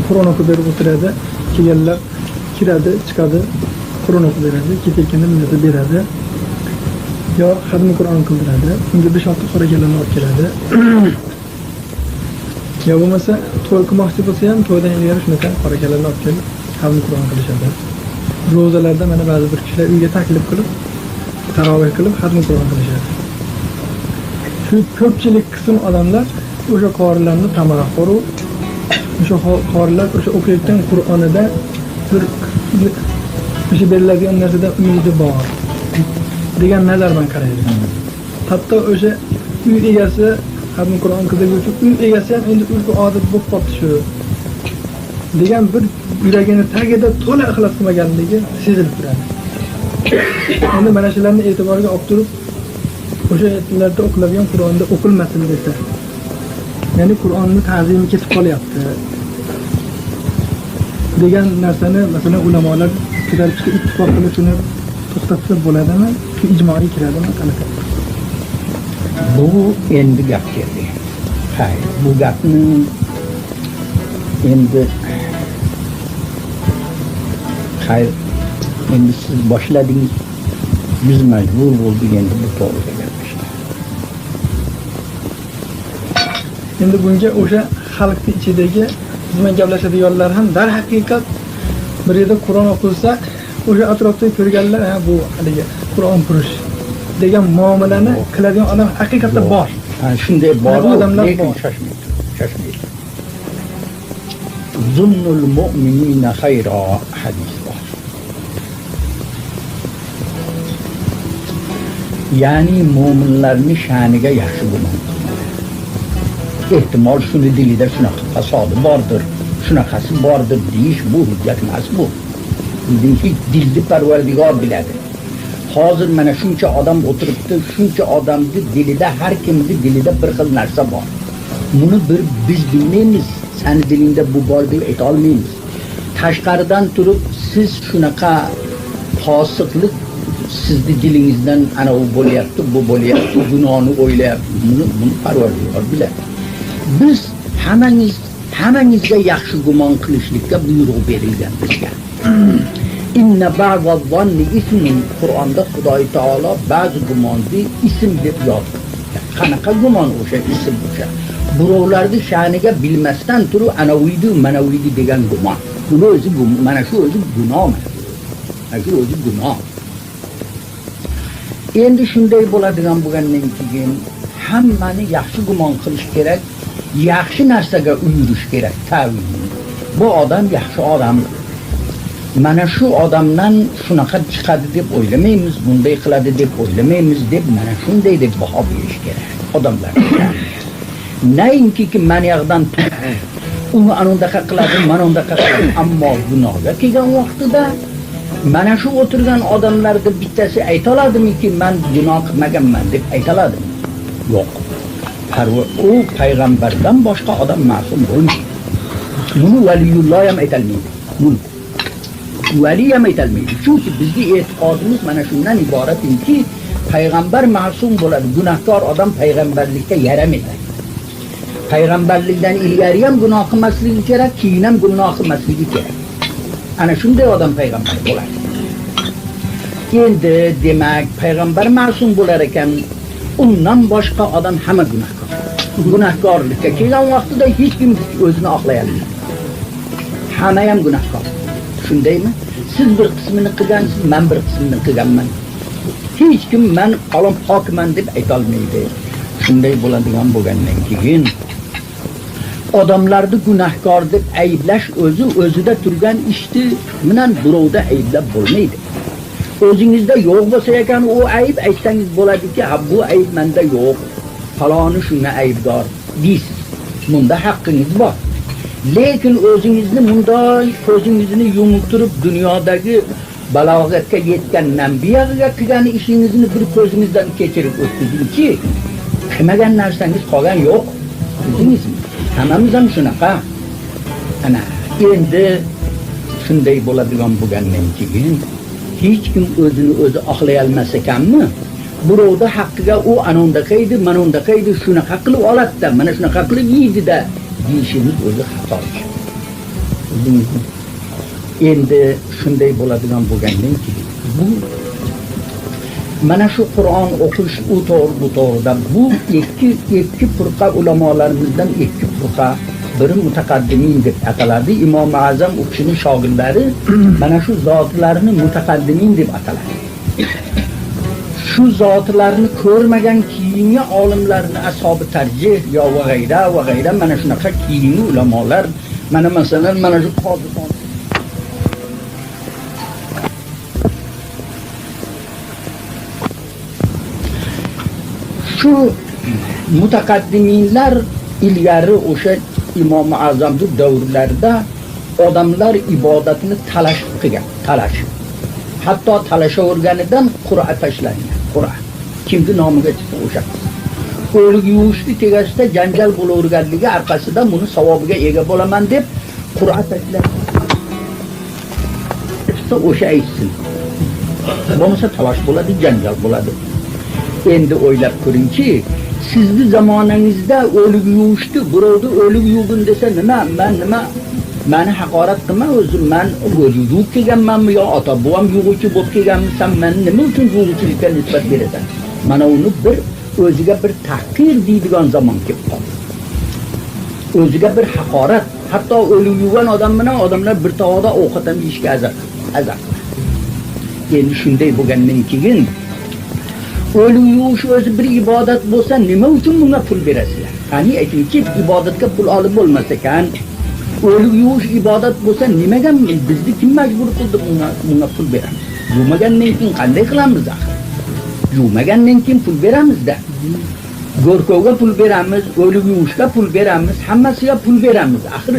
Qur'on o'qib berib o'tiradi, kelganlar kiradi, chiqadi, Qur'on o'qib beradi, ketayotganda minatni beradi. Yo xatmi Qur'on qildiradi, unga 5-6 qora kelini olib keladi. Yo bo'lmasa, to'y qilmoqchi bo'lsa ham to'ydan ilgari shunaqa qora kelini olib kelib, xatmi Qur'on qilishadi. Ro'zalarda mana ba'zi bir kishilar uyga taklif qilib, taroveh qilib, xatmi Qur'on qilishadi. Shu ko'pchilik qism odamlar o'sha qorilarni tamaqqur, o'sha qorilar o'sha o'qiyotgan Qur'onida bir o'sha beriladigan narsada umidi bor degan nazardan qaraydi. Hatto o'sha uy egasi xatmi Qur'on qildiruvchi uy egasi ham endi o'zi odat bo'lib qoldi shu degan bir yuragini tagida to'la ixlos qilmaganligi sezilib turadi. Endi mana shularni e'tiborga olib turib, o'sha yerlarda o'qiladigan Qur'onda o'qilmasin desa, ya'ni Qur'onni ta'zimi ketib qolyapti degan narsani masalan ulamolar ko'tarishga ittifoq qilib shuni to'xtatsa bo'ladimi? Shu ijmoiy kiradimi? Qanaqa? Bu endi gap keldi. Hay, bu gapni endi siz boshladingiz. Biz majbur bo'ldik endi bu to'g'riga gapirishga. Endi bunga o'sha xalqni ichidagi bizman gaplashadiganlar ham darhaqiqat bir yerda Qur'on o'qilsa, o'sha atrofda ko'rganlar bu haligi Qur'on purish degan muomalani qiladigan odam haqiqatda bor. Shunday bor odamlar lekin bor. Shoshmaydi. Zunnul mu'minina xayra hadis bor. Ya'ni mu'minlarning sha'niga yaxshi gumon qiladi. Ehtimol shuni dilida shunaqa fasodi bordir, shunaqasi bordir deyish bu hujjat emas bu. Chunki dilni Parvardigor biladi. Hozir mana shuncha odam o'tiribdi, shuncha odamning dilida, har kimning dilida bir xil narsa bor. Buni biz bilmaymiz, seni dilingda bu bor deb ayta olmaymiz. Tashqaridan turib siz shunaqa fosiqlik sizni dilingizdan ana u bo'lyapti, bu bo'lyapti, gunohni o'ylayapti. Buni Parvardigor biladi. Biz hammangizga yaxshi gumon qilishlikka buyruq berilgan bizga. Inna ba'da zanni ismin, Qur'onda Xudoy taolo ba'zi gumonni ism deb yozdi. Qanaqa gumon o'sha ism o'sha? Birovlarni sha'niga bilmasdan turib anaviydi, manaviydi degan gumon. Buni o'zi mana shu o'zi gunoh. Mana shu o'zi gunoh. Endi shunday bo'ladigan bo'lgandan keyin hammani yaxshi gumon qilish kerak, yaxshi narsaga uyurish kerak. Ta'vil. Bu odam yaxshi odam. Mana shu odamdan shunaqa chiqadi deb o'ylamaymiz, bunday qiladi deb o'ylamaymiz deb mana shunday deb baho berish kerak odamlar. Nainki men yoqdan uni anondaqa qiladi, mana undaqa qiladi, ammo gunohga kelgan vaqtida mana shu o'tirgan odamlarning bittasi ayta oladimi-ki, men gunoh qilmaganman deb ayta oladimi? Yo'q. U payg'ambardan boshqa odam ma'sum bo'lmaydi. Buni valiyulloh ham aytolmaydi. Buni vali ham aytolmaydi. Chunki bizning e'tiqodimiz mana shundan iboratki, payg'ambar ma'sum bo'ladi. Gunohkor odam payg'ambarlikka yaramaydi. Payg'ambarlikdan ilgari ham gunoh qilmasligi kerak, keyin ham gunoh qilmasligi kerak. Ana shunday odam payg'ambar bo'ladi. Endi demak, payg'ambar ma'sum bo'lar ekan, undan boshqa odam hamma gunohkor. Gunohkorlikka kelgan vaqtida hech kim o'zini oqlay olmaydi. Hamma ham gunohkor. Shundaymi? Siz bir qismini qilgansiz, men bir qismini qilganman. Hech kim men qalom hokman deb ayta olmaydi. Shunday bo'ladigan bo'lgandan keyin odamlarni gunohkor deb ayblash o'zida turgan ishni bilan birovda ayblab bo'lmaydi. O'zingizda yo'q bo'lsa ekan u ayb aytsangiz bo'ladiki, ha bu ayb menda yo'q. Faloni shunga aybdor deysiz. Bunda haqqingiz bor. Lekin o'zingizni bunday ko'zingizni yumib turib dunyodagi balog'atga yetgan nabiyaga qilgan ishingizni bir ko'zingizdan kechirib o'tkazingki, qilmagan narsangiz qolgan yo'q. Bildingizmi? Hammamiz ham shunaqa. Ana endi shunday bo'ladigan bo'lgandan keyin hech kim o'zini o'zi oqlay olmas ekanmi? Birovda haqqiga u anonda qaydi, manonda qaydi, shunaqa qilib oladi-da, mana shunaqa qilib yeydi-da deyishimiz o'zi xato. Bildingizmi? Endi shunday bo'ladigan bo'lgandan keyin bu mana shu Qur'on o'qish u to'g'ri bu to'g'rida bu ikki firqa ulamolarimizdan ikki firqa biri mutaqaddimin deb ataladi. Imom Azam u kishining shogirdlari mana shu zotlarni mutaqaddimin deb ataladi. Shu zotlarni ko'rmagan keyingi olimlarni ashabi tarjih yo va g'ayra mana shunaqa keyingi ulamolar mana masalan mana shu Qodiston shu mutaqaddiminlar ilgari o'sha Imom Azamning davrlarida odamlar ibodatni talash. Hatto talashaverganidan Qur'a tashlangan. Qur'a kimning nomiga chiqsa o'sha. O'lik yuvishni tegasida janjal bo'laverganligi orqasida buni savobiga ega bo'laman deb Qur'a tashlangan. O'sha aytsin. Bo'lmasa talash bo'ladi, janjal bo'ladi. Endi o'ylab ko'ringki, sizning zamonangizda o'lik yuvishni, birovni o'lik yuvgin desa nima? Meni haqorat qilma, o'zim men o'lik yuvib kelganmanmi yo ota buvam yuvuvchi bo'lib kelganmisam, men nima uchun yuvuvchilikka nisbat berasan? Mana uni bir o'ziga bir tahqir deydigan zamon kelib qoldi. O'ziga bir haqorat, hatto o'lik yuvgan odam bilan odamlar bir tovoqda ovqat ham yeyishga azar. Endi shunday bo'lgandan keyin o'lik yuvish o'zi bir ibodat bo'lsa, nima uchun bunga pul berasizlar? Qani aytingchi, ibodatga pul olib bo'lmas ekan. O'lik yuvish ibodat bo'lsa, nimaga bizni kim majbur qildi bunga pul beramiz? Yuvmagandan keyin qanday qilamiz axir? Yuvmagandan keyin pul beramizda. Go'rkovga pul beramiz, o'lik yuvishga pul beramiz, hammasiga pul beramiz. Axir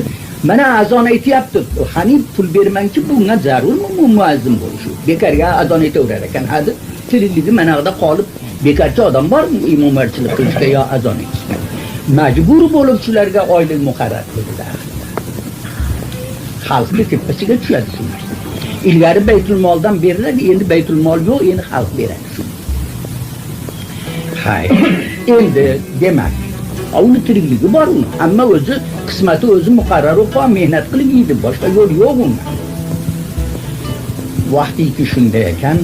mana azon aytyapti. Qani pul bermangchi, bunga zarurmi muazzin bo'lishi? Bekarga azon aytaverar ekan. Hadi tiriligi manaqada qolib bekarchi odam bormi imomlarchilik qilishga yo azon aytishga? Majbur bo'lib shularga oylik muqarrar qildi. Xalqning tepasiga tushadi shu narsa. Ilgari Baytul Moldan beriladi, endi Baytul Mol yo'q, endi xalq beradi shu. Hay. Endi demak, uni tirikligi bor uni, ammo o'zi qismati o'zi muqarrar o'qib, mehnat qilib yeydi, boshqa yo'l yo'q unda. Vaqtiki shunday ekan,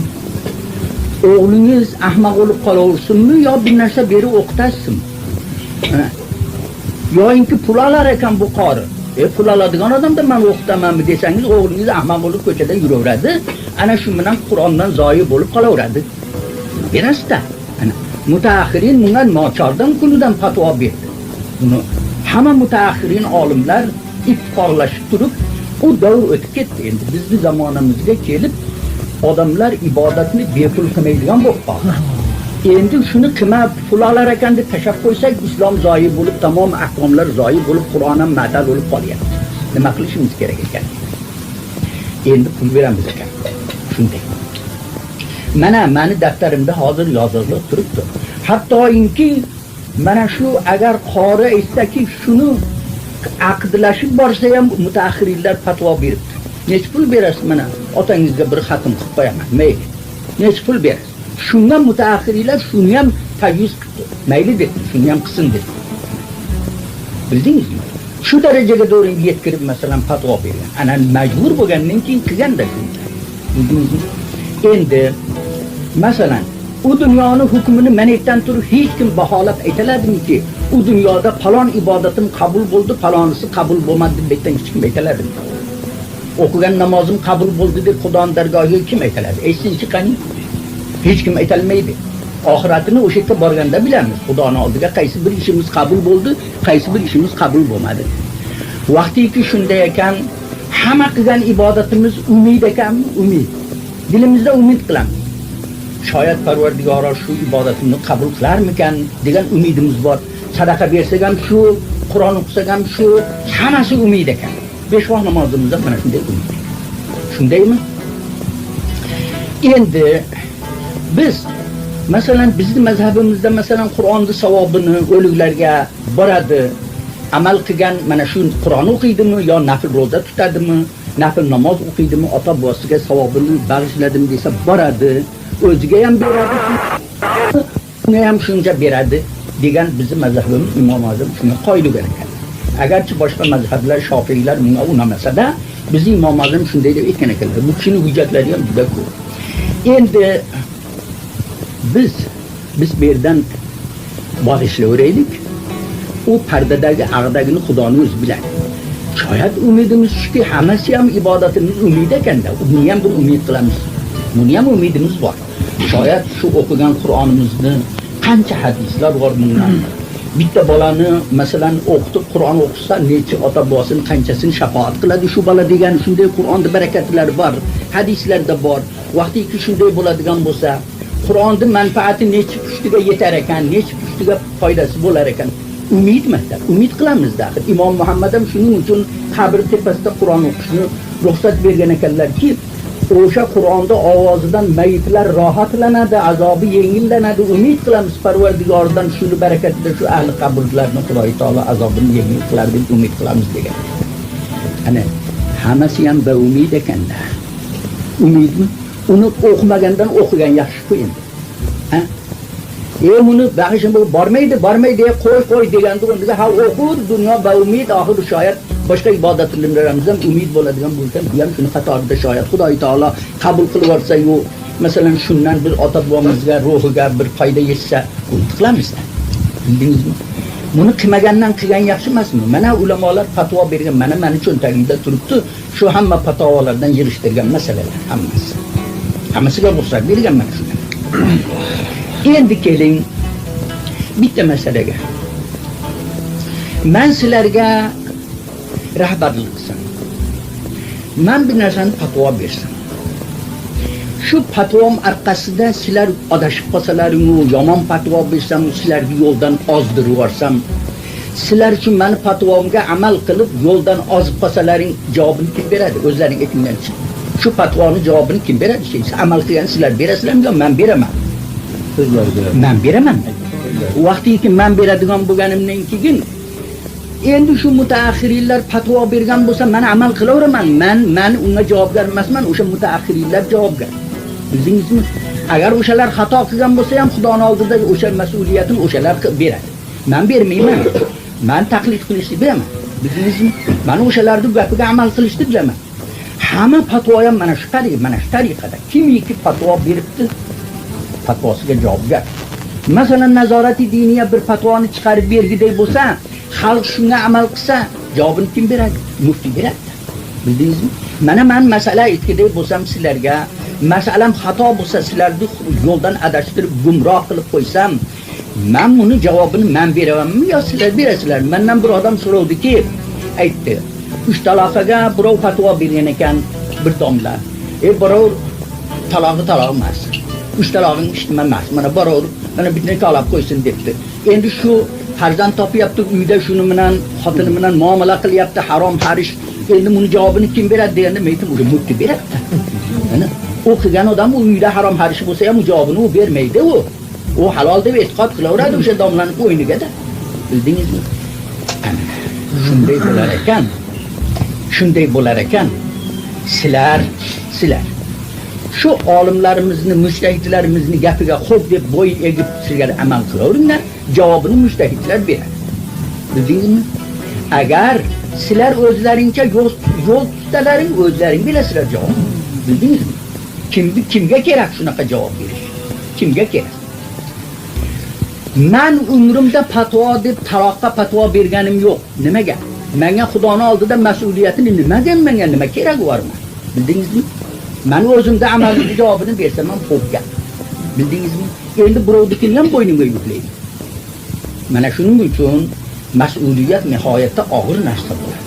o'g'lingiz ahmoq bo'lib qolaversinmi yo bir narsa berib o'qitasizmi? Yo'inki pul olar ekan bu qori. Pul oladigan odamda men o'qitamanmi desangiz, o'g'lingiz ahmoq bo'lib ko'chada yuraveradi, ana shu bilan Qur'ondan zoyi bo'lib qolaveradi. Berasizda. Ana mutaakhirin bunga nochordan kunidan fatvo berdi. Buni hamma mutaakhirin olimlar ittifoqlashib turib, u davr o'tib ketdi. Endi bizning zamonamizga kelib odamlar ibodatni bepul qilmaydigan bo'lib qoldi. Endi shuni qilmab pul olar ekan deb tashab qo'ysak, islom zoyi bo'lib, tamom ahkomlar zoyi bo'lib, Qur'on ham ma'tal bo'lib qolyapti. Nima qilishimiz kerak ekan? Endi pul beramiz ekan. Shunday. Mana meni daftarimda hozir yozilib turibdi. Hattoki mana shu agar qori aytsaki, shuni aqdlashib borsa ham mutaaxirlar fatvo beribdi. Nech pul berasiz? Mana otangizga bir xatm qilib qo'yaman. Mayli. Nech pul berasiz? Shunga mutaaxirlar shuni ham tayyuz qildi. Mayli deb, shuni ham qilsin deb. Bildingizmi? Shu darajaga to'g'ri yetkirib masalan fatvo bergan. Ana majbur bo'lgandan keyin qilganda shunday. Bildingizmi? Endi masalan u dunyoning hukmini menetdan turib hech kim baholab aytaladimi-ki, u dunyoda falon ibodatim qabul bo'ldi, falonisi qabul bo'lmadi deb hech kim aytaladimi? O'qigan namozim qabul bo'ldi deb Xudoning dargohiga kim aytaladi? Aytsinchi qani? Hech kim aytolmaydi. Oxiratini o'sha yerga borganda bilamiz. Xudoning oldiga qaysi bir ishimiz qabul bo'ldi, qaysi bir ishimiz qabul bo'lmadi. Vaqtiki shunday ekan, hamma qilgan ibodatimiz umid ekanmi? Umid. Dilimizda umid qilamiz. Shoyat Parvardigoro shu ibodatimni qabul qilarmikan degan umidimiz bor. Sadaqa bersak ham shu, Qur'on o'qisak ham shu, hammasi umid ekan. Besh vaqt namozimizda mana shunday umid. Shundaymi? Endi biz masalan bizning mazhabimizda masalan Qur'onning savobini o'liklarga boradi. Amal qilgan mana shu Qur'on o'qiydimi yo nafl roza tutadimi, nafl namoz o'qiydimi, ota bobosiga savobini bag'ishladimi desa boradi. O'ziga ham beradi, unga ham shuncha beradi degan bizning mazhabimiz Imom Azam shuni qo'ygan ekan. Agarchi boshqa mazhablar, Shofiylar bunga unamasa-da, bizning Imom Azam shunday deb aytgan ekanlar. Bu kishining hujjatlari ham juda ko'p. Endi biz bu yerdan borishlayveraylik. U pardadagi ag'dagini Xudoni o'zi biladi. Shoyat umidimiz shuki, hammasi ham ibodatimiz umid ekanda, buni ham bir umid qilamiz. Buni ham umidimiz bor. Shoyat shu o'qigan Qur'onimizni qancha hadislar bor bundan. Bitta bolani masalan o'qitib Qur'on o'qisa, necha ota bobosini qanchasini shafaat qiladi shu bola degan shunday Qur'onda barakatlari bor, hadislarda bor. Vaqtiki shunday bo'ladigan bo'lsa, Qur'onda manfaati necha pushtiga yetar ekan, necha pushtiga foydasi bo'lar ekan. Umid qilamiz da. Imom Muhammad ham shuning uchun qabr tepasida Qur'on o'qishni ruxsat bergan ekanlarki, o'sha Qur'onda ovozidan mayitlar rohatlanadi, azobi yengillanadi. Umid qilamiz Parvardigordan shuni barakatida shu ahli qabrlarni Xudo taolo azobini yengil qilar deb umid qilamiz degan. Ana hammasi ham bir umid ekanda. Umidmi? Uni o'qimagandan o'qigan yaxshi-ku endi. Ha? Buni bag'ishim bormaydi qo'y deganda unga ha o'qur dunyo ba umid oxir shoyat boshqa ibodatlarimiz ham umid bo'ladigan bo'lsa, bu ham shuni qatorida shoyat Xudo taolo qabul qilib olsa-yu, masalan shundan bir ota bobomizga ruhiga bir foyda yetsa, umid qilamiz. Bildingizmi? Buni qilmagandan qilgan yaxshi emasmi? Mana ulamolar fatvo bergan, mana meni cho'ntagimda turibdi, shu hamma fatvolardan yig'ishtirgan masalalar hammasi. Hammasiga ruxsat bergan mana shunday. Endi keling bitta masalaga. Men sizlarga rahbarlik qilsam, men bir narsani fatvo bersam, shu fatvom orqasida sizlar adashib qolsalaringu, yomon fatvo bersam, sizlarga yo'ldan ozdirib yuborsam, sizlar uchun meni fatvomga amal qilib yo'ldan ozib qolsalaring javobini kim beradi? O'zlaring aytinglar. Shu fatvoni javobini kim beradi? Amal qilgan sizlar berasizlarmi yo men beraman? Men beraman. Vaqtiki men beradigan bo'lganimdan keyin endi shu mutaaxirlar fatvo bergan bo'lsa, men amal qilaveraman. Men unga javobgar emasman, o'sha mutaaxirlar javobgar. Bildingizmi? Agar o'shalar xato qilgan bo'lsa ham Xudoning oldida o'sha mas'uliyatni o'shalar beradi. Men bermayman. Men taqlid qilishni bilaman. Bildingizmi? Men o'shalarning gapiga amal qilishni bilaman. Hamma fatvo ham mana shu tariqada. Kimiki fatvo beribdi, fatvosiga javobgar. Masalan, nazorati diniya bir fatvoni chiqarib bergidek bo'lsa, xalq shunga amal qilsa, javobini kim beradi? Muftiy beradi. Bildingizmi? Mana men masala aytgidek bo'lsam sizlarga, masalam xato bo'lsa, sizlarni yo'ldan adashtirib, gumroh qilib qo'ysam, men buni javobini men beramanmi yo sizlar berasizlar? Mendan bir odam so'rovdiki, aytdi. 3 taloqaga birov fatvo bergan ekan, bir domla. Birov taloqi emas. 3 talog'ing ishtima emas. Mana birov mana bitni talab qo'ysin debdi. Endi shu farzand topyapti, uyda shuni bilan xotini bilan muomala qilyapti, harom harish. Endi buni javobini kim beradi deganda men aytdim, muftiy beradi. Mana o'qigan odam uyda harom harish bo'lsa ham javobini u bermaydi u. U halol deb e'tiqod qilaveradi o'sha domlaning o'yiniga-da. Bildingizmi? Shunday bo'lar ekan. Sizlar shu olimlarimizni, mujtahidlarimizni gapiga xo'p deb bo'y egib sizlar amal qilaveringlar, javobini mujtahidlar beradi. Bildingizmi? Agar sizlar o'zlaringcha yo'l tutalaring, o'zlaring bilasizlar javob. Bildingizmi? Kimga kerak shunaqa javob berish? Kimga kerak? Men umrimda fatvo deb taroqqa fatvo berganim yo'q. Nimaga? Menga Xudoning oldida mas'uliyatini menga nima kerak bormi? Bildingizmi? Men o'zimda amalning javobini bersam ham xo'pga. Bildingizmi? Endi birovnikidan ham bo'ynimga yuklaydi. Mana shuning uchun mas'uliyat nihoyatda og'ir narsa bo'ladi.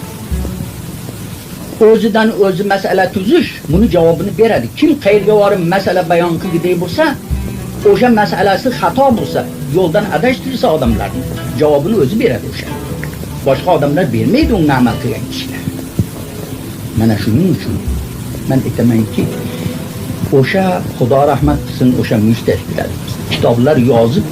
O'zidan o'zi masala tuzish, buni javobini beradi. Kim qayerga borib masala bayon qilgidek bo'lsa, o'sha masalasi xato bo'lsa, yo'ldan adashtirsa odamlarni, javobini o'zi beradi o'sha. Boshqa odamlar bermaydi unga amal qilgan kishilar. Mana shuning uchun men aytamanki, o'sha Xudo rahmat qilsin, o'sha mujtahidlar kitoblar yozib,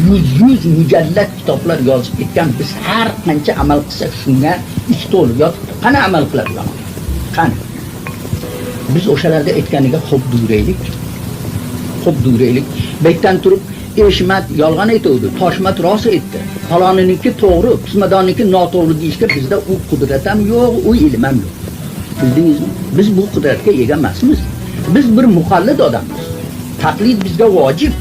100 mujallad kitoblar yozib ketgan. Biz har qancha amal qilsak shunga ich to'lib yotibdi. Qani amal qiladigan? Qani? Biz o'shalarda aytganiga xo'p duraylik. Bu yerdan turib Eshmat yolg'on aytuvdi, Toshmat rost aytdi. Faloniniki to'g'ri, Pismadonniki noto'g'ri deyishga bizda u qudrat ham yo'q, u ilm ham yo'q. Bildingizmi? Biz bu qudratga ega emasmiz. Biz bir muqallid odammiz. Taqlid bizga vojib.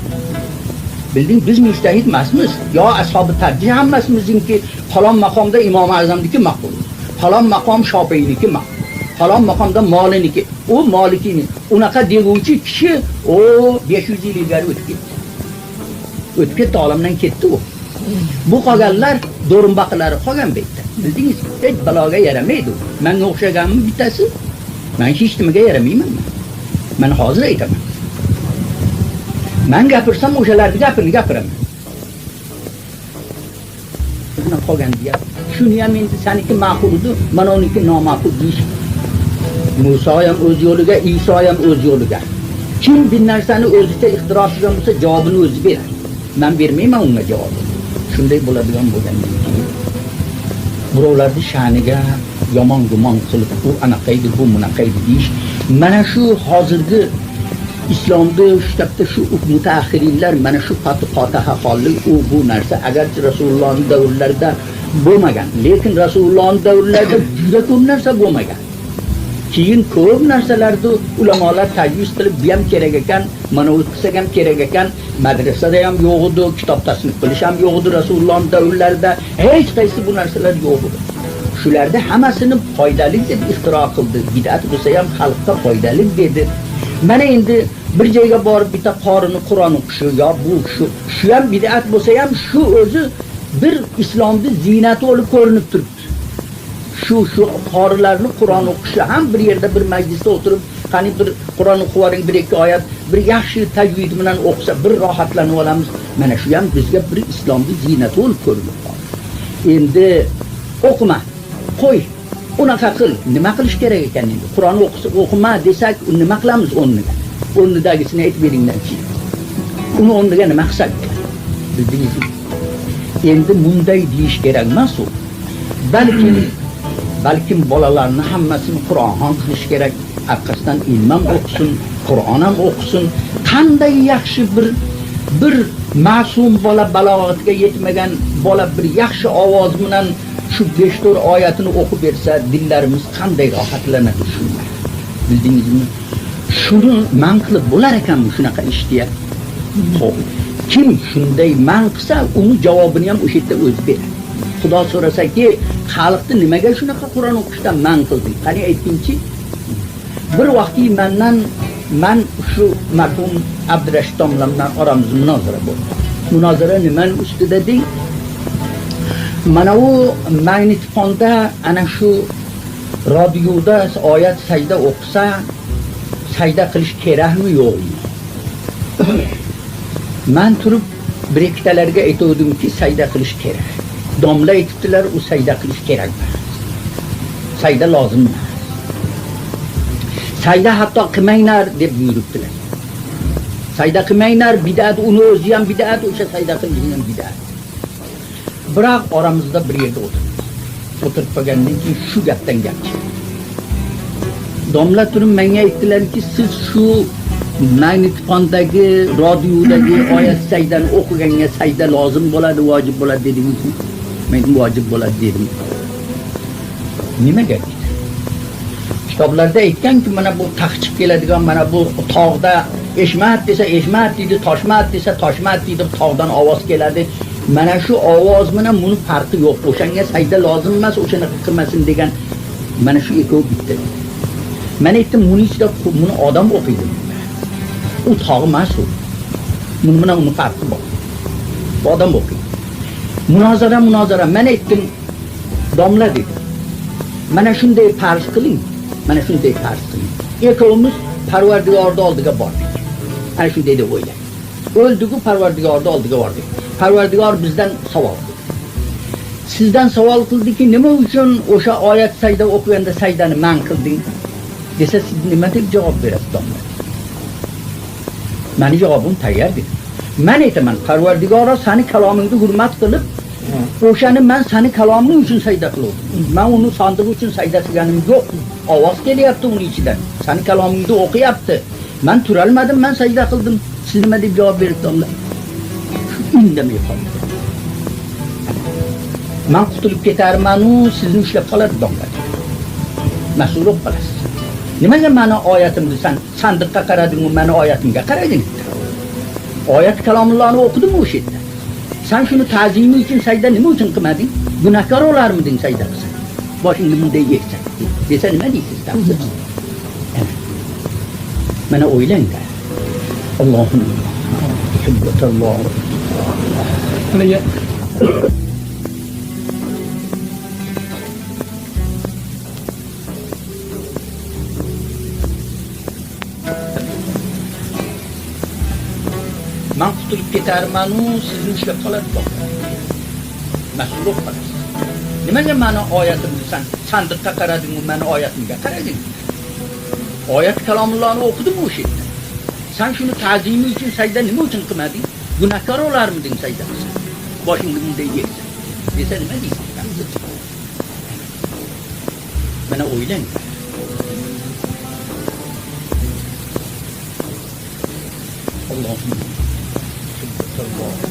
Bilding, biz mujtahid emasmiz. Yo ashabi tarjih hammasimizniki falon maqomda Imom Azamniki maqbul. Falon maqom Shofiyniki maqbul. Falon maqomda Moliniki, u Molikini. Unaqa deguvchi kishi o 500 yil ilgari o'tib ketdi. O'tib ketdi, olamdan ketdi u. Bu qolganlar do'rinbaqilari qolgan bu yerda. Bildingizmi? Hech baloga yaramaydi. Menga o'xshaganmi bittasi? Men hech nimaga yaramayman. Men hozir aytaman. Men gapirsam o'shalarni gapiraman. Buni qolgan deya. Shuni ham endi saniki ma'quldi, mana uniki noma'qul deyish. Muso ham o'z yo'liga, Iso ham o'z yo'liga. Kim bir narsani o'zicha ixtiro qilgan bo'lsa, javobini o'zi beradi. Men bermayman unga javobni. Shunday bo'ladigan bo'lgandan keyin birovlarning sha'niga yomon gumon qilib, u anaqaydi, bu bunaqaydi deyish. Mana shu hozirgi islomda shtabda shu mutaaxxirinlar mana shu fotiha hollik u bu narsa agarchi Rasulullohning davrlarida bo'lmagan, lekin Rasulullohning davrlarida juda ko'p narsa bo'lmagan. Keyin ko'p narsalarni ulamolar tajviz qilib, bu ham kerak ekan, mana u qilsa ham kerak ekan, madrasada ham yo'q edi, kitob tasnif qilish ham yo'q edi Rasulullohning davrlarida, hech qaysi bu narsalar yo'q edi. Shularda hammasini foydali deb ixtiro qildi. Bid'at bo'lsa ham xalqqa foydali dedi. Mana endi bir joyga borib bitta qorini Qur'on o'qishi yo bu shu ham bid'at bo'lsa ham shu o'zi bir islomning ziynati bo'lib ko'rinib turibdi. Shu qorilarni Qur'on o'qishi ham bir yerda bir majlisda o'tirib, qani bir Qur'on o'qivaring, bir ikki oyat, bir yaxshi tajvid bilan o'qisa bir rohatlanib olamiz. Mana shu ham bizga bir islomning ziynati bo'lib ko'rinib qoldi. Endi o'qima, qo'y, unaqa qil. Nima qilish kerak ekan endi? Qur'on o'qima desak, nima qilamiz o'rniga? O'rnidagisini aytib beringlar chi. Uni o'rniga nima qilsak? Bildingizmi? Endi bunday deyish kerak emas u. Balkim bolalarni hammasini Qur'on qilish kerak. Orqasidan ilm ham o'qisin, Qur'on ham o'qisin. Qanday yaxshi bir ma'sum bola, balog'atga yetmagan bola bir yaxshi ovoz bilan shu 5-4 oyatini o'qib bersa, dillarimiz qanday rohatlanadi shunday. Bildingizmi? Shuni man qilib bo'lar ekanmi shunaqa ish deya? Kim shunday man qilsa, uni javobini ham o'sha yerda o'zi beradi. Xudo so'rasaki, xalqni nimaga shunaqa Qur'on o'qishdan man qilding? Qani aytingchi? Bir vaqti men shu marhum Abdurashid domla bilan oramizda munozara bo'ldi. Munozara nimaning ustida deng? Mana u magnitofonda ana shu radioda oyat sajda o'qisa, sajda qilish kerakmi yo'qmi? Men turib bir ikkitalarga aytuvdimki, sajda qilish kerak. Domla aytibdilar, u sajda qilish kerak. Sajda lozim. Sajda hatto qilmanglar deb buyuribdilar. Sajda qilmanglar, bid'at, uni o'zi ham bid'at, o'sha sajda qilish ham bid'at. Biroq oramizda bir yerda o'tirib qolgandan keyin shu gapdan gap chiqdi. Domla turib menga aytdilarki, siz shu magnitofondagi, radiodagi oyat sajdani o'qiganga sajda lozim bo'ladi, vojib bo'ladi dedingizmi? Men vojib bo'ladi dedim. Nimaga? Kitoblarda aytganki, mana bu taqchib keladigan, mana bu tog'da eshmat desa eshmat deydi, toshmat desa toshmat deydi, tog'dan ovoz keladi. Mana shu ovoz bilan buni farqi yo'q. O'shanga sajda lozim emas, o'shani qilmasin degan. Mana shu ikkovi bitta. Men aytdim, buni ichida buni odam o'qiydi. U tog' emas u. Buni bilan uni farqi bor. Odam o'qiydi. Munozara. Men aytdim, domla dedi. Mana shunday farz qiling. Mana shunday farz qiling. Ikkovimiz Parvardigorning oldiga bordik. Ana shunday deb o'ylaydi. O'ldigu Parvardigorning oldiga bordik. Parvardigor bizdan savol qildi. Sizdan savol qildiki, nima uchun o'sha oyat sajda o'qiganda sajdani man qilding? Desa, siz nima deb javob berasiz, domla? Meni javobim tayyor dedi. Men aytaman, Parvardigor seni kalomingni hurmat qilib, o'shani men seni kaloming uchun sajda qildim. Men uni sandiq uchun sajda qilganim yo'q. Ovoz kelyapti uning ichidan. Seni kalomingni o'qiyapti. Men turolmadim, men sajda qildim. Siz nima deb javob beribdi, domla? indamay qoldi. Men qutulib ketarman-u, sizni ushlab qoladi donga. Mas'ul bo'lasiz. Nimaga meni oyatimni sandiqqa qarading-u, meni oyatimga qarading? Oyat kalomullohni o'qidimi o'sha yerda? Sen shuni ta'zimi uchun sajda nima uchun qilmading? Gunohkor bo'larmiding sajda qilsang? Boshingni bunday yersan. Desa nima deysiz? Tafsir. Mana o'ylang. Allohim. Subhanalloh. Nega? Men qutulib ketarman-u, sizni ushlab qoladi donga. Mas'ul bo'lasiz. Nimaga meni oyatimni sandiqqa qarading-u, meni oyatimga qarading? Oyat kalomullohni o'qidimi o'sha yerda? Sen shuni ta'zimi uchun sajda nima uchun qilmading? Gunohkor bo'larmiding sajda qilsang? Boshingni bunday yersan. Desa nima deysiz? Mana o'ylang. Allohim. Subhanalloh.